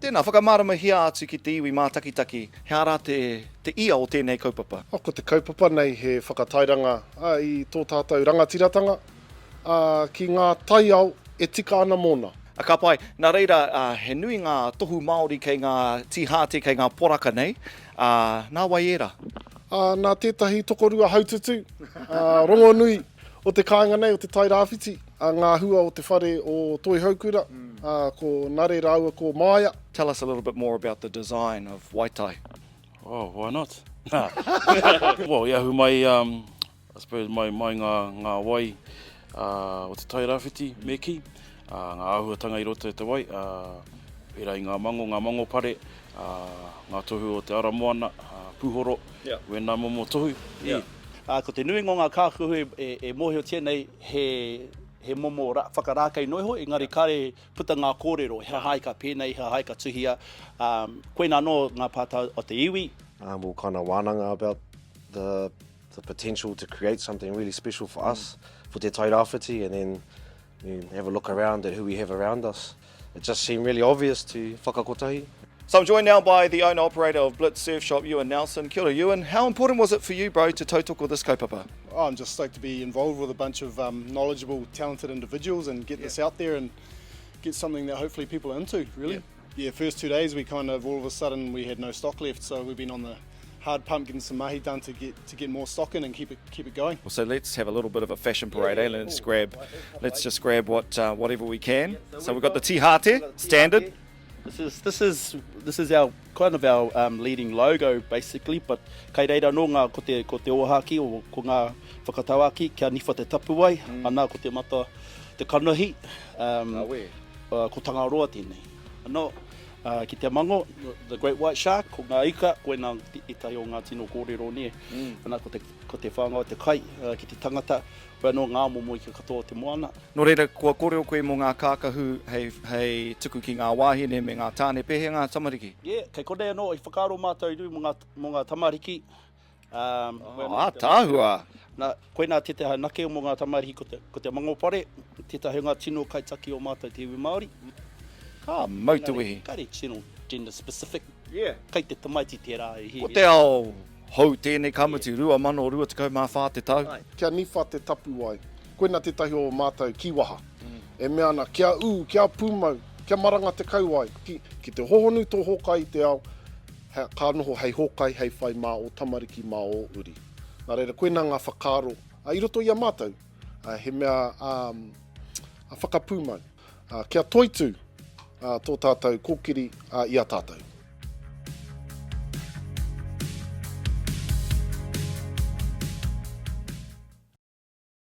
Tēnā, whakamārama hia atu ki te iwi mātakitaki. He ara te ia o tēnei kaupapa? Ko te kaupapa nei he whakatairanga i tō tātou rangatiratanga ki ngā tai ao e tika ana mōna. Ka pai, nā reira, he nui ngā tohu Māori kei ngā tihate kei ngā poraka nei. Nā wai era? Nā tētahi tokorua haututu, rongonui o te kāinga nei o te tai rāwhiti, ngā hua o te whare o toi haukura, ko nare rāua ko māia. Tell us a little bit more about the design of Wai Tai. Oh, why not? Well, iahu mai, I suppose mai ngā wai o te tai rāwhiti me ki, ngā āhuatanga i roto e te wai, pērā i ngā mango pare, ngā tohu o te ara moana, puhoro, wēnā momo tohu. Ko te nui ngō ngā kākahu e mōhio tēnei he momo whakarākei noiho, engari kare puta ngā kōrero, he haika pēnei, he haika tuhia. Koe nā no ngā pātau o te iwi. We'll kind of wānanga about the potential to create something really special for us, for te tai rāwhiti, and then you have a look around at who we have around us. It just seemed really obvious to whakakotahi. So I'm joined now by the owner-operator of Blitz Surf Shop, Ewan Nelson. Kia ora, Ewan. How important was it for you, bro, to tautoko this kaupapa? Oh, I'm just stoked to be involved with a bunch of knowledgeable, talented individuals and get this out there and get something that hopefully people are into, really. Yeah, first 2 days we kind of all of a sudden we had no stock left, so we've been on the hard pump getting some mahi done to get more stock in and keep it going. Well, so let's have a little bit of a fashion parade, eh? Let's just grab whatever we can. So we've got the tihate, standard. This is our kind of our leading logo basically, but kei reira no ngā ko te ohaki o ko ngā whakatauaki kia niwha te tapuai, ana ko te mata te kanahi, ko tangaroa tēnei. Ano, ki te mango, the great white shark, ko ngā ika, koe nā itai o ngā tino kōrero ne. Ana ko te whānau te kai, ki te tangata, koe no ngā momo i ka katoa te moana. Nō reira, kua kōrero koe mō ngā kākahu hei tuku ki ngā wāhine me ngā tāne pehe ngā tamariki? Yeah, kei konei anō, i whakaaro mātou rū mō ngā tamariki. Tāhua! Koe nā te hanake mō ngā tamariki ko te mango pare, tētahi ngā tino kaitaki o Mātai te iwi Māori. Mautuihi. Kare tino gender specific. Kei te tamaiti te rā e hi. Ko te ao hou tēnei kamuti, rua mano, rua te kaumā te tau. Kia niwha te tapu ai. Koe nā tētahi o mātou kiwaha. E mea ana, kia kia pūmau, kia maranga te kauai. Ki te hohonu tō hokai te ao, ka noho hei hokai, hei whai mā o tamariki mā o uri. Nā reira, koe nā ngā whakaro. I roto i a mātou, he mea a whakapūmau. Kia toitu tō tātou kōkiri i a tātou.